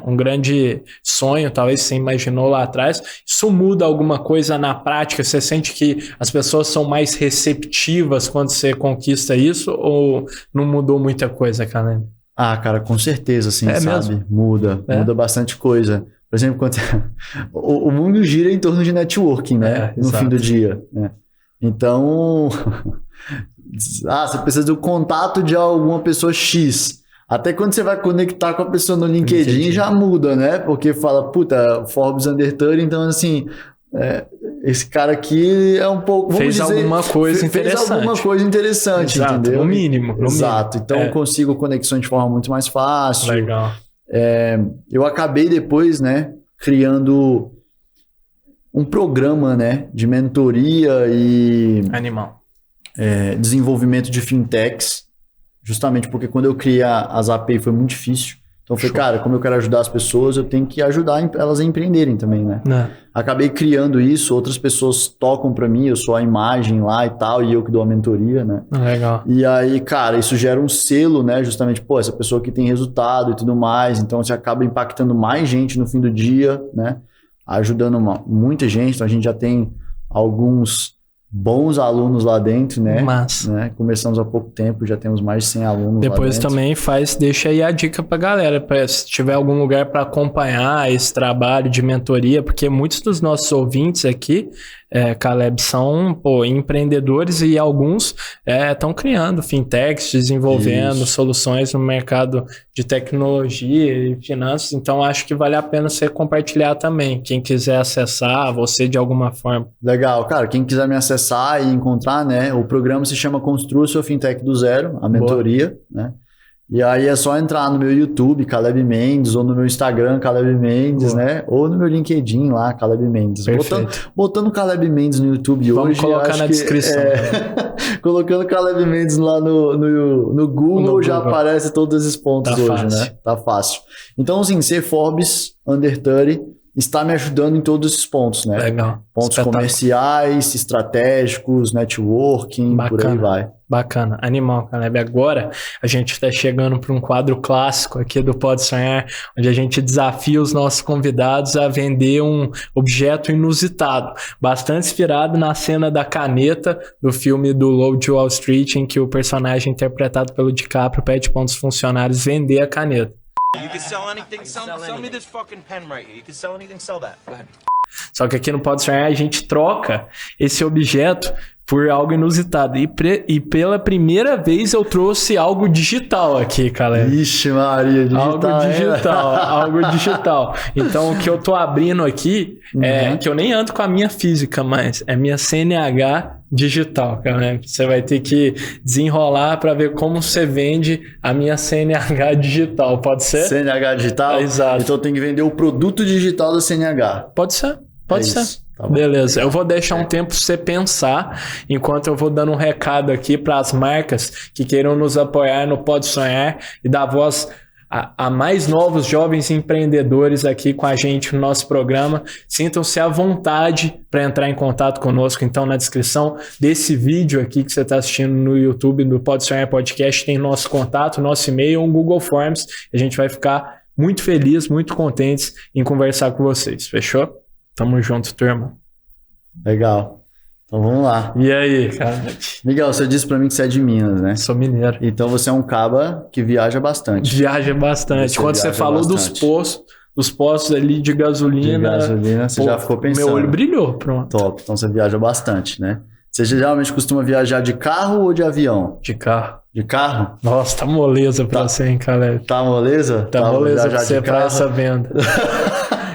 um grande sonho, talvez você imaginou lá atrás. Isso muda alguma coisa na prática? Você sente que as pessoas são mais receptivas quando você conquista isso ou não mudou muita coisa, Caleb? Ah, cara, com certeza, assim, sabe? Mesmo? Muda bastante coisa. Por exemplo, quando o mundo gira em torno de networking, né? No fim do dia, né? Então, você precisa do contato de alguma pessoa X. Até quando você vai conectar com a pessoa no LinkedIn já muda, né? Porque fala, puta, Forbes Under 30, então assim, esse cara aqui é um pouco... Fez alguma coisa interessante. Exato, entendeu? No mínimo. Exato, então eu consigo conexões de forma muito mais fácil. Legal. Eu acabei depois, né, criando um programa, né, de mentoria e desenvolvimento de fintechs, justamente porque quando eu criei as API foi muito difícil. Então eu falei, cara, como eu quero ajudar as pessoas, eu tenho que ajudar elas a empreenderem também, né? Acabei criando isso, outras pessoas tocam pra mim, eu sou a imagem lá e tal, e eu que dou a mentoria, né? Legal. E aí, cara, isso gera um selo, né? Justamente, pô, essa pessoa que tem resultado e tudo mais, então você acaba impactando mais gente no fim do dia, né? Ajudando muita gente, então a gente já tem alguns bons alunos lá dentro, né? Massa. Começamos há pouco tempo, já temos mais de 100 alunos Depois lá dentro. também deixa aí a dica pra galera, se tiver algum lugar para acompanhar esse trabalho de mentoria, porque muitos dos nossos ouvintes aqui, Caleb, são empreendedores e alguns estão criando fintechs, desenvolvendo soluções no mercado de tecnologia e finanças, então acho que vale a pena você compartilhar também, quem quiser acessar você de alguma forma. Legal, cara, quem quiser me acessar e encontrar, né, o programa se chama Construa Sua Fintech do Zero, a mentoria, né? E aí é só entrar no meu YouTube, Caleb Mendes, ou no meu Instagram, Caleb Mendes, né? Ou no meu LinkedIn lá, Caleb Mendes. Botando Caleb Mendes no YouTube Vamos colocar na descrição. Colocando Caleb Mendes lá no Google já aparece todos esses pontos hoje, né? Tá fácil. Então, assim, ser Forbes Under 30 está me ajudando em todos esses pontos, né? Legal. Pontos comerciais, estratégicos, networking, por aí vai. Bacana, animal, Caleb. Agora a gente está chegando para um quadro clássico aqui do Pode Sonhar, onde a gente desafia os nossos convidados a vender um objeto inusitado, bastante inspirado na cena da caneta do filme do Lobo de Wall Street, em que o personagem interpretado pelo DiCaprio pede para um dos funcionários vender a caneta. You can sell anything. Sell me this fucking pen right here. You can sell anything, sell that. Go ahead. Só que aqui no Pode Sonhar a gente troca esse objeto por algo inusitado. E pela primeira vez eu trouxe algo digital aqui, Caleb. Ixi, Maria, digital. Algo digital. Então o que eu tô abrindo aqui é que eu nem ando com a minha física, mas é minha CNH digital, cara. Você vai ter que desenrolar para ver como você vende a minha CNH digital, pode ser? CNH digital? Exato. Então tem que vender o produto digital da CNH. Pode ser, pode ser. Isso. Tá, beleza, eu vou deixar um tempo para você pensar, enquanto eu vou dando um recado aqui para as marcas que queiram nos apoiar no Pode Sonhar e dar voz a mais novos jovens empreendedores aqui com a gente no nosso programa. Sintam-se à vontade para entrar em contato conosco. Então, na descrição desse vídeo aqui que você está assistindo no YouTube do Pode Sonhar Podcast, tem nosso contato, nosso e-mail, um Google Forms. A gente vai ficar muito feliz, muito contentes em conversar com vocês. Fechou? Tamo junto, turma. Legal. Então vamos lá. E aí, cara? Miguel, você disse pra mim que você é de Minas, né? Sou mineiro. Então você é um caba que viaja bastante. Viaja bastante. Quando você falou dos postos ali de gasolina... Você já ficou pensando. Meu olho brilhou, pronto. Top. Então você viaja bastante, né? Você geralmente costuma viajar de carro ou de avião? De carro. De carro? Nossa, tá moleza pra você, hein, Caleb? Tá moleza? Tá moleza pra você pra essa venda.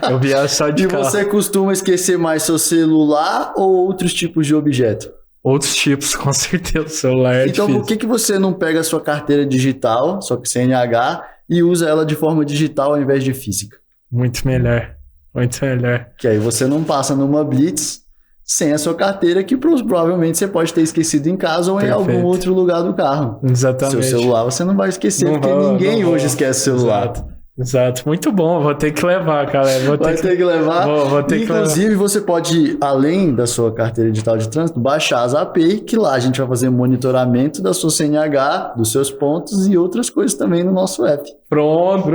Eu viajo só de carro. E você costuma esquecer mais seu celular ou outros tipos de objeto? Outros tipos, com certeza. O celular é então, difícil. por que você não pega a sua carteira digital, só que CNH, e usa ela de forma digital ao invés de física? Muito melhor. Muito melhor. Que aí você não passa numa blitz sem a sua carteira, que provavelmente você pode ter esquecido em casa ou em algum outro lugar do carro. Exatamente. Seu celular você não vai esquecer, porque ninguém hoje esquece o celular. Exato. Muito bom. Vou ter que levar, cara. Vai ter que levar. Vou ter Inclusive, você pode, além da sua carteira digital de trânsito, baixar as API, que lá a gente vai fazer monitoramento da sua CNH, dos seus pontos e outras coisas também no nosso app. Pronto.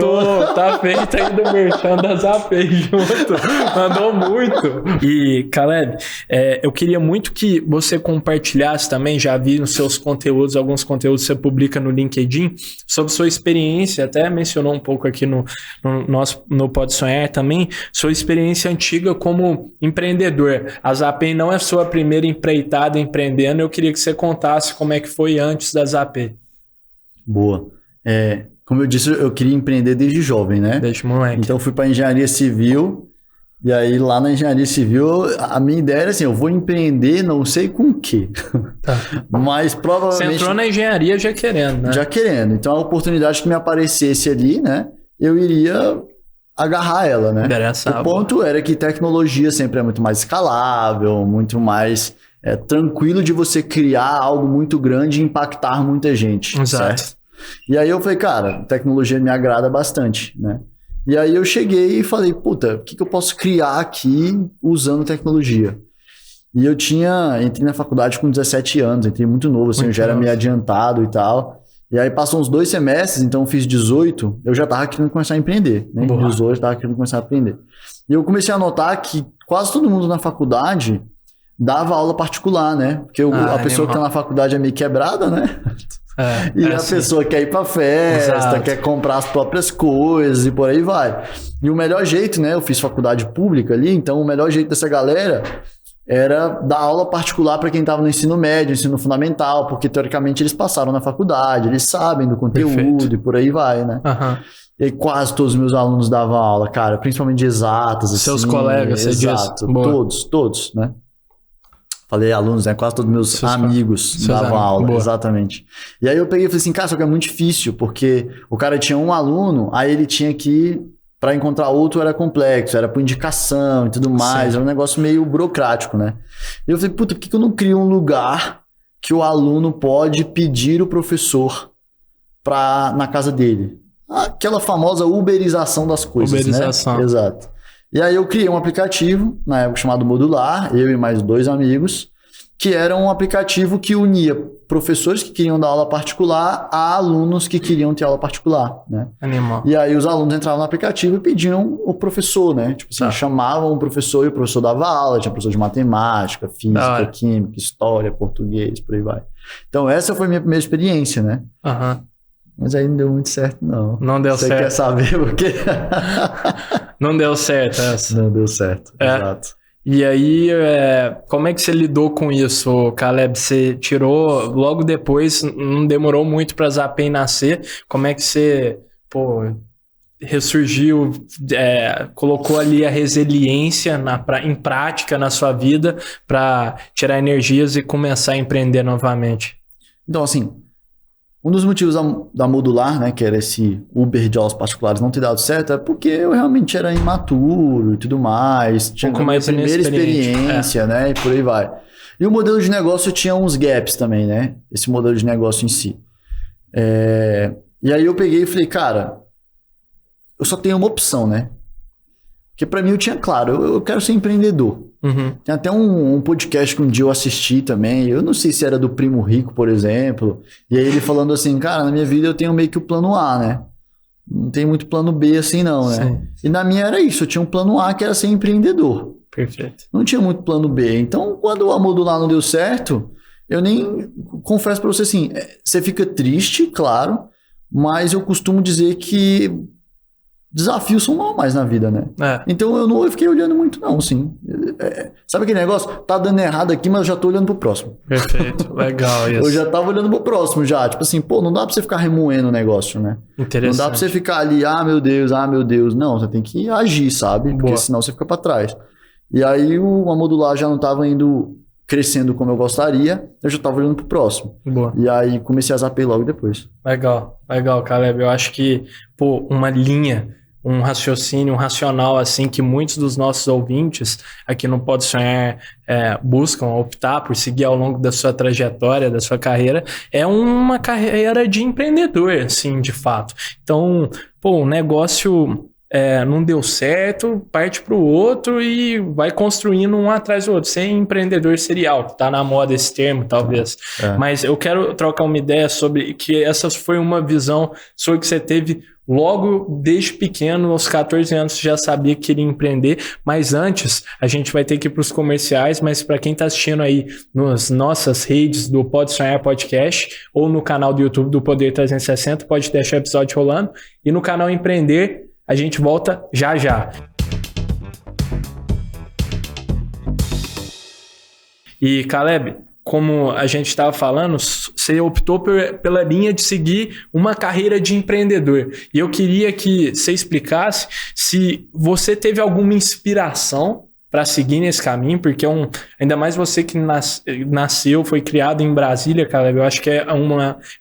Tá feito aí do merchan das API junto. Mandou muito. E, Caleb, eu queria muito que você compartilhasse também, já vi nos seus conteúdos, alguns conteúdos que você publica no LinkedIn, sobre sua experiência, até mencionou um pouco aqui no Pode Sonhar também, sua experiência antiga como empreendedor. A Zapay não é sua primeira empreitada empreendendo, eu queria que você contasse como é que foi antes da Zapay. Boa. Como eu disse, eu queria empreender desde jovem, né? Desde moleque. Então eu fui para engenharia civil, e aí lá na engenharia civil, a minha ideia era assim, eu vou empreender não sei com o quê. Tá. Mas provavelmente... Você entrou na engenharia já querendo, né? Já querendo. Então a oportunidade que me aparecesse ali, né? Eu iria agarrar ela, né? O ponto era que tecnologia sempre é muito mais escalável, muito mais tranquilo de você criar algo muito grande e impactar muita gente. Exato. Certo? E aí eu falei, cara, tecnologia me agrada bastante, né? E aí eu cheguei e falei, puta, o que eu posso criar aqui usando tecnologia? E eu entrei na faculdade com 17 anos, entrei muito novo, assim, eu já era meio adiantado e tal. E aí passou uns 2 semestres, então eu fiz 18, eu já tava querendo começar a empreender, né? Em 18 eu tava querendo começar a aprender. E eu comecei a notar que quase todo mundo na faculdade dava aula particular, né? Porque a pessoa que tá na faculdade é meio quebrada, né? Pessoa quer ir pra festa, exato, quer comprar as próprias coisas e por aí vai. E o melhor jeito, né? Eu fiz faculdade pública ali, então o melhor jeito dessa galera era dar aula particular para quem estava no ensino médio, ensino fundamental, porque teoricamente eles passaram na faculdade, eles sabem do conteúdo. Perfeito. E por aí vai, né? Uhum. E aí quase todos os meus alunos davam aula, cara, principalmente de exatas. Seus assim, colegas, você diz? Todos, né? Falei alunos, né? Quase todos meus amigos davam aula, exatamente. E aí eu peguei e falei assim, cara, só que é muito difícil, porque o cara tinha um aluno, aí ele tinha que... Para encontrar outro era complexo, era por indicação e tudo mais, era um negócio meio burocrático, né? E eu falei, puta, por que eu não crio um lugar que o aluno pode pedir o professor na casa dele? Aquela famosa uberização das coisas, né? Exato. E aí eu criei um aplicativo, na época chamado Modular, eu e mais 2 amigos, que era um aplicativo que unia professores que queriam dar aula particular a alunos que queriam ter aula particular, né? Animal. E aí os alunos entravam no aplicativo e pediam o professor, né? Tipo assim, chamavam o professor e o professor dava aula, tinha professor de matemática, física, química, história, português, por aí vai. Então essa foi a minha primeira experiência, né? Aham. Mas aí não deu muito certo, não. Não deu certo. Você quer saber o quê? Não deu certo essa. Não deu certo, exato. E aí, como é que você lidou com isso, Caleb? Você tirou, logo depois, não demorou muito para a Zapay nascer, como é que você, ressurgiu, colocou ali a resiliência em prática na sua vida para tirar energias e começar a empreender novamente? Então, assim, um dos motivos da Modular, né, que era esse Uber de aulas particulares não ter dado certo, é porque eu realmente era imaturo e tudo mais, tinha a minha primeira experiência, né, e por aí vai. E o modelo de negócio tinha uns gaps também, né, esse modelo de negócio em si. E aí eu peguei e falei, cara, eu só tenho uma opção, né, porque pra mim eu tinha claro, eu quero ser empreendedor. Uhum. Tem até um podcast que um dia eu assisti também, eu não sei se era do Primo Rico, por exemplo, e aí ele falando assim, cara, na minha vida eu tenho meio que o plano A, né? Não tem muito plano B assim não, né? Sim. E na minha era isso, eu tinha um plano A que era ser empreendedor. Perfeito. Não tinha muito plano B. Então, quando a Modular não deu certo, eu nem... Confesso pra você assim, você fica triste, claro, mas eu costumo dizer que desafios são normais na vida, né? Então eu fiquei olhando muito não, assim. Sabe aquele negócio? Tá dando errado aqui, mas eu já tô olhando pro próximo. Perfeito, legal isso. Eu já tava olhando pro próximo já. Tipo assim, não dá pra você ficar remoendo o negócio, né? Interessante. Não dá pra você ficar ali, meu Deus. Não, você tem que agir, sabe? Porque senão você fica pra trás. E aí a Modular já não tava indo crescendo como eu gostaria, eu já tava olhando pro próximo. Boa. E aí comecei a Zapay logo depois. Legal, Caleb. Eu acho que, uma linha um raciocínio, um racional assim que muitos dos nossos ouvintes aqui no Pode Sonhar buscam optar por seguir ao longo da sua trajetória, da sua carreira, é uma carreira de empreendedor, assim, de fato. Então, o negócio não deu certo, parte para o outro e vai construindo um atrás do outro. Ser empreendedor serial, que tá na moda esse termo, talvez. Mas eu quero trocar uma ideia sobre que essa foi uma visão sobre que você teve logo desde pequeno, aos 14 anos, você já sabia que queria empreender, mas antes a gente vai ter que ir para os comerciais, mas para quem está assistindo aí nas nossas redes do Pode Sonhar Podcast ou no canal do YouTube do Poder 360, pode deixar o episódio rolando, e no canal Empreender a gente volta já já. E Caleb, como a gente estava falando, você optou pela linha de seguir uma carreira de empreendedor. E eu queria que você explicasse se você teve alguma inspiração para seguir nesse caminho, porque ainda mais você que nasceu, foi criado em Brasília, Caleb, eu acho que é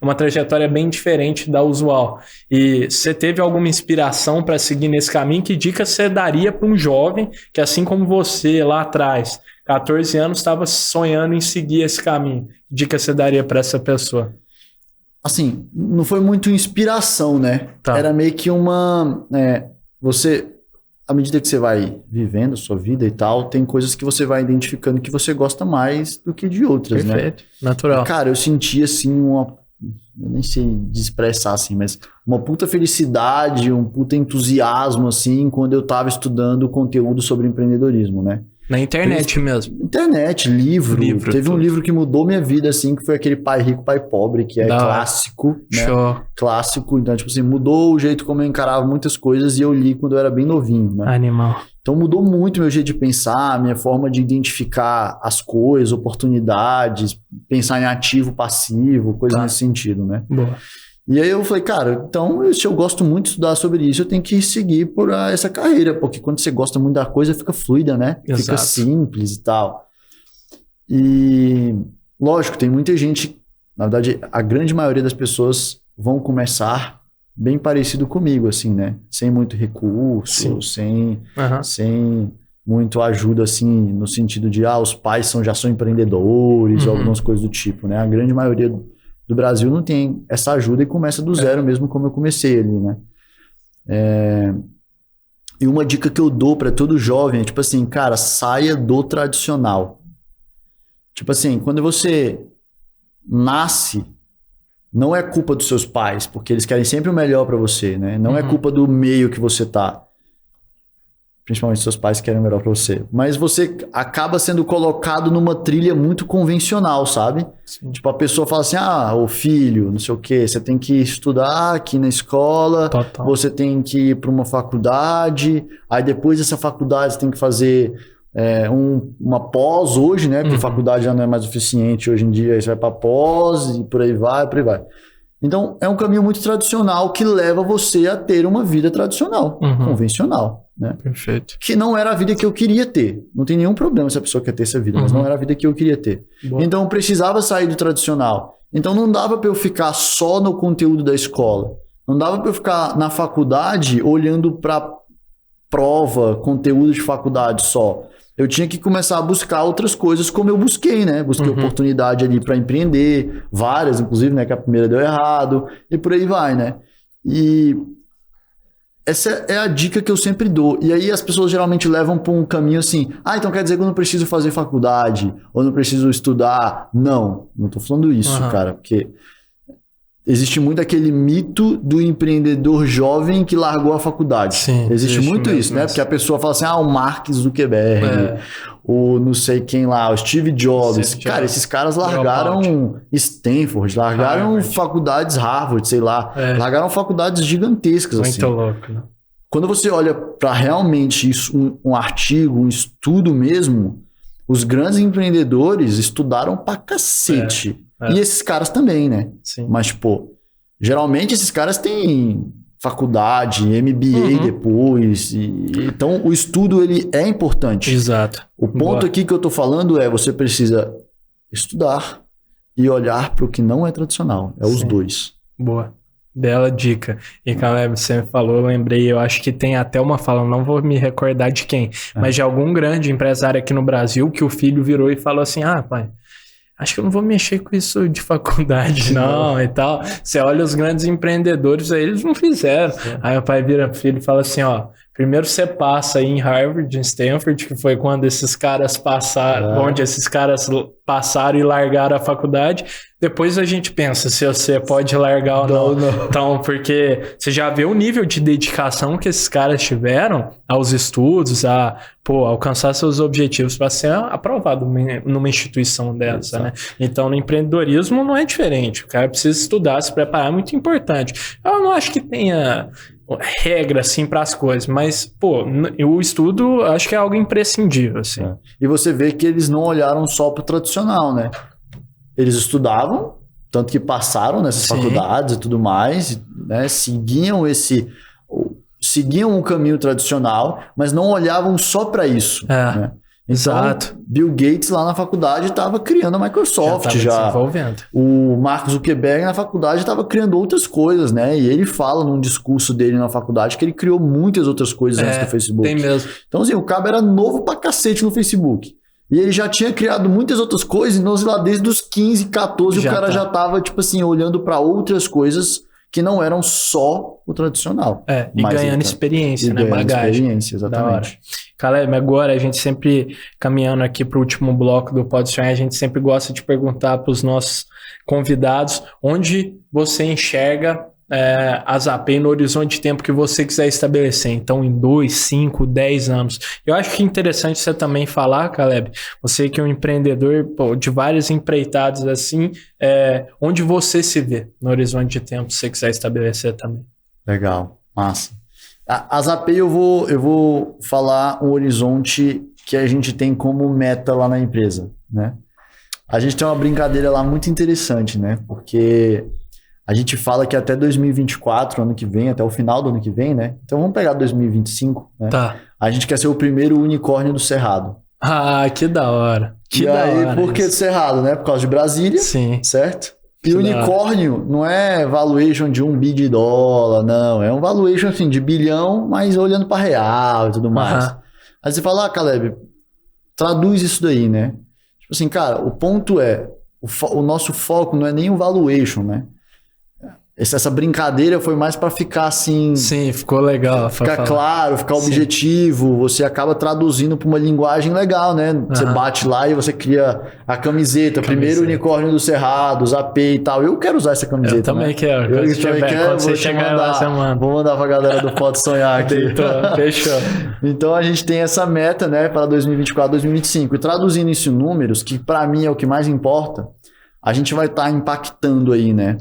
uma trajetória bem diferente da usual. E você teve alguma inspiração para seguir nesse caminho? Que dica você daria para um jovem que, assim como você lá atrás, 14 anos, estava sonhando em seguir esse caminho? Que dica você daria para essa pessoa? Assim, não foi muito inspiração, né? Tá. Era meio que você, à medida que você vai vivendo a sua vida e tal, tem coisas que você vai identificando que você gosta mais do que de outras, Perfeito. né? Natural. Cara, eu senti assim eu nem sei expressar assim, mas uma puta felicidade, um puta entusiasmo assim, quando eu tava estudando conteúdo sobre empreendedorismo, né? Na internet mesmo. Internet, livro. Teve um livro que mudou minha vida, assim, que foi aquele Pai Rico, Pai Pobre, que é clássico, né? Show. Clássico. Então, tipo assim, mudou o jeito como eu encarava muitas coisas e eu li quando eu era bem novinho, né? Animal. Então, mudou muito meu jeito de pensar, minha forma de identificar as coisas, oportunidades, pensar em ativo, passivo, coisa nesse sentido, né? Boa. E aí eu falei, cara, então se eu gosto muito de estudar sobre isso, eu tenho que seguir por essa carreira, porque quando você gosta muito da coisa, fica fluida, né? Exato. Fica simples e tal. E, lógico, tem muita gente, na verdade, a grande maioria das pessoas vão começar bem parecido comigo, assim, né? Sem muito recurso, sem muito ajuda, assim, no sentido de, os pais já são empreendedores, ou algumas coisas do tipo, né? A grande maioria do Brasil não tem essa ajuda e começa do zero mesmo, como eu comecei ali, né? E uma dica que eu dou para todo jovem é tipo assim, cara, saia do tradicional. Tipo assim, quando você nasce, não é culpa dos seus pais, porque eles querem sempre o melhor para você, né? Não é culpa do meio que você tá. Principalmente seus pais querem o melhor para você. Mas você acaba sendo colocado numa trilha muito convencional, sabe? Sim. Tipo, a pessoa fala assim, ô filho, não sei o quê, você tem que estudar aqui na escola, você tem que ir para uma faculdade, aí depois dessa faculdade você tem que fazer uma pós hoje, né? Porque faculdade já não é mais suficiente hoje em dia, aí você vai para pós e por aí vai, por aí vai. Então, é um caminho muito tradicional que leva você a ter uma vida tradicional, convencional, né? Perfeito. Que não era a vida que eu queria ter. Não tem nenhum problema se a pessoa quer ter essa vida, mas não era a vida que eu queria ter. Boa. Então, eu precisava sair do tradicional. Então, não dava para eu ficar só no conteúdo da escola. Não dava para eu ficar na faculdade olhando para prova, conteúdo de faculdade só. Eu tinha que começar a buscar outras coisas como eu busquei, né? Busquei oportunidade ali para empreender, várias, inclusive, né? Que a primeira deu errado, e por aí vai, né? E essa é a dica que eu sempre dou. E aí as pessoas geralmente levam para um caminho assim, então quer dizer que eu não preciso fazer faculdade, ou não preciso estudar. Não tô falando isso, cara, porque existe muito aquele mito do empreendedor jovem que largou a faculdade. Sim, existe muito isso, né? Porque a pessoa fala assim, o Mark Zuckerberg, o não sei quem lá, o Steve Jobs. Cara, esses caras largaram Stanford, largaram faculdades Harvard, sei lá. Largaram faculdades gigantescas, muito assim. Muito louco, né? Quando você olha para realmente isso, um artigo, um estudo mesmo, os grandes empreendedores estudaram pra cacete. E esses caras também, né? Sim. Mas, geralmente esses caras têm faculdade, MBA depois. Então, o estudo, ele é importante. Exato. O ponto aqui que eu tô falando você precisa estudar e olhar para o que não é tradicional. Os dois. Boa. Bela dica. E Caleb, você me falou, eu lembrei, eu acho que tem até uma fala, não vou me recordar de quem, mas de algum grande empresário aqui no Brasil que o filho virou e falou assim, pai, acho que eu não vou mexer com isso de faculdade não e tal. Você olha os grandes empreendedores aí, eles não fizeram. Sim. Aí o pai vira pro filho e fala assim, primeiro você passa aí em Harvard, em Stanford, que foi quando esses caras passaram, onde esses caras passaram e largaram a faculdade. Depois a gente pensa se você pode largar ou não. Então, porque você já vê o nível de dedicação que esses caras tiveram aos estudos, a alcançar seus objetivos para ser aprovado numa instituição dessa, né? Então, no empreendedorismo não é diferente. O cara precisa estudar, se preparar, é muito importante. Eu não acho que tenha regra, assim, para as coisas, mas, o estudo acho que é algo imprescindível, assim. E você vê que eles não olharam só pro tradicional, né? Eles estudavam, tanto que passaram nessas faculdades e tudo mais, né? Seguiam um caminho tradicional, mas não olhavam só para isso. Né? Então, exato. Bill Gates lá na faculdade estava criando a Microsoft já. Desenvolvendo. O Mark Zuckerberg na faculdade estava criando outras coisas, né? E ele fala num discurso dele na faculdade que ele criou muitas outras coisas antes do Facebook. Tem mesmo. Então, assim, o cara era novo pra cacete no Facebook. E ele já tinha criado muitas outras coisas, então lá desde os 15, 14, o cara já tava, tipo assim, olhando para outras coisas que não eram só o tradicional. E ganhando experiência, né? Bagagem. Experiência, exatamente. Caleb, agora a gente sempre, caminhando aqui para o último bloco do Pode Sonhar, a gente sempre gosta de perguntar para os nossos convidados onde você enxerga a Zapay no horizonte de tempo que você quiser estabelecer. Então, em 2, 5, 10 anos. Eu acho que é interessante você também falar, Caleb, você que é um empreendedor de várias empreitadas assim, onde você se vê no horizonte de tempo que você quiser estabelecer também. Legal, massa. A Zapay eu vou falar um horizonte que a gente tem como meta lá na empresa, né? A gente tem uma brincadeira lá muito interessante, né? Porque a gente fala que até 2024, ano que vem, até o final do ano que vem, né? Então vamos pegar 2025, né? Tá. A gente quer ser o primeiro unicórnio do Cerrado. Que da hora. Por que do Cerrado, né? Por causa de Brasília, certo? E unicórnio não é valuation de $1 bilhão de dólar, não. É um valuation assim, de bilhão, mas olhando para real e tudo mais. Aí você fala, Caleb, traduz isso daí, né? Tipo assim, cara, o ponto é, o nosso foco não é nem o valuation, né? Essa brincadeira foi mais para ficar assim... Sim, ficou legal. Ficar claro, ficar objetivo. Você acaba traduzindo para uma linguagem legal, né? Você bate lá e você cria a camiseta. Primeiro unicórnio do Cerrado, Zapay e tal. Eu quero usar essa camiseta. Eu também quero. Quando você chegar lá, você manda. Vou mandar pra galera do Pode Sonhar aqui. Fechou. Então a gente tem essa meta, né? Para 2024, 2025. E traduzindo isso em números, que para mim é o que mais importa, a gente vai estar impactando aí, né?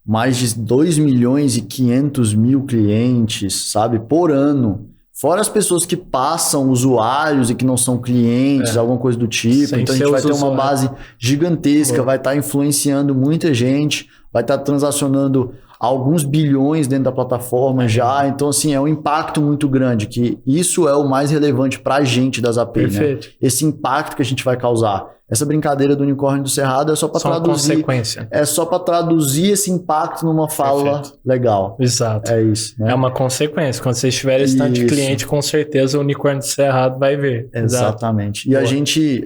Mais de 2.500.000 clientes, sabe, por ano. Fora as pessoas que passam, usuários e que não são clientes, alguma coisa do tipo. Então a gente vai ter uma base gigantesca, vai estar influenciando muita gente, vai estar transacionando alguns bilhões dentro da plataforma já. Então, assim, é um impacto muito grande, que isso é o mais relevante para a gente da Zapay, né? Esse impacto que a gente vai causar. Essa brincadeira do unicórnio do Cerrado é só para traduzir. Consequência. É só para traduzir esse impacto numa fala legal. Exato. É isso, né? É uma consequência. Quando vocês tiverem esse tanto de cliente, com certeza o unicórnio do Cerrado vai ver. Exatamente. E a gente...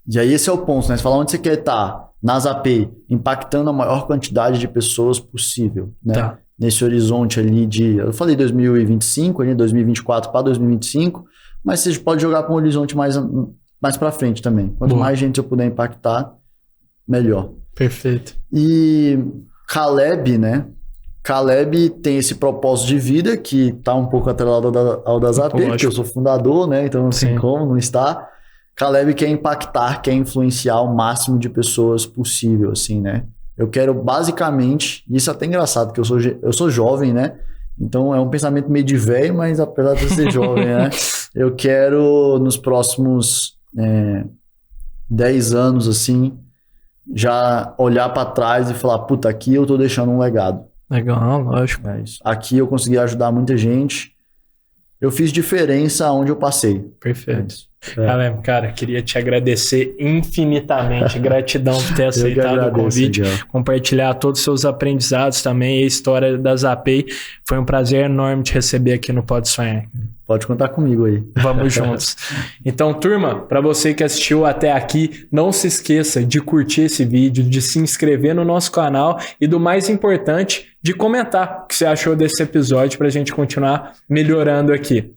E aí esse é o ponto, né? Você fala onde você quer estar na Zapay, impactando a maior quantidade de pessoas possível, né? Nesse horizonte ali de... Eu falei 2025, ali 2024 para 2025, mas você pode jogar para um horizonte mais para frente também. Quanto mais gente eu puder impactar, melhor. Perfeito. E Caleb, né? Caleb tem esse propósito de vida que tá um pouco atrelado ao da Zapay, porque eu sou fundador, né? Então não sei como não está. Caleb quer impactar, quer influenciar o máximo de pessoas possível, assim, né? Eu quero basicamente, isso é até engraçado, porque eu sou jovem, né? Então é um pensamento meio de velho, mas apesar de eu ser jovem, né? Eu quero nos próximos 10 anos, assim, já olhar para trás e falar, puta, aqui eu tô deixando um legado. Legal, lógico. É isso. Aqui eu consegui ajudar muita gente. Eu fiz diferença onde eu passei. Perfeito. Alem, cara, queria te agradecer infinitamente. Gratidão por ter aceitado o convite, compartilhar todos os seus aprendizados também e a história da Zapay. Foi um prazer enorme te receber aqui no Pode Sonhar. Pode contar comigo aí. Vamos juntos. Então, turma, para você que assistiu até aqui, não se esqueça de curtir esse vídeo, de se inscrever no nosso canal e, do mais importante, de comentar o que você achou desse episódio para a gente continuar melhorando aqui.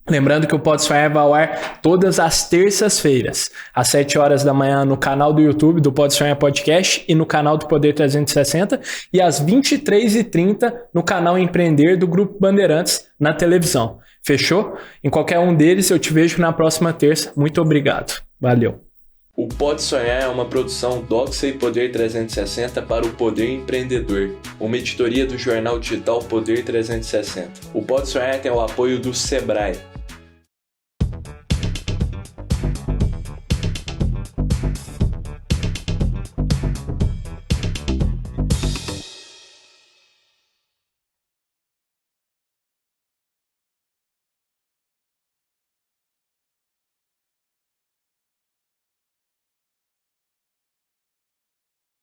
Lembrando que o Pode Sonhar vai ao ar todas as terças-feiras, às 7 horas da manhã no canal do YouTube do Pode Sonhar Podcast e no canal do Poder 360 e às 23h30 no canal Empreender do Grupo Bandeirantes na televisão. Fechou? Em qualquer um deles eu te vejo na próxima terça. Muito obrigado. Valeu. O Pode Sonhar é uma produção Doxa e Poder 360 para o Poder Empreendedor, uma editoria do jornal digital Poder 360. O Pode Sonhar tem o apoio do Sebrae.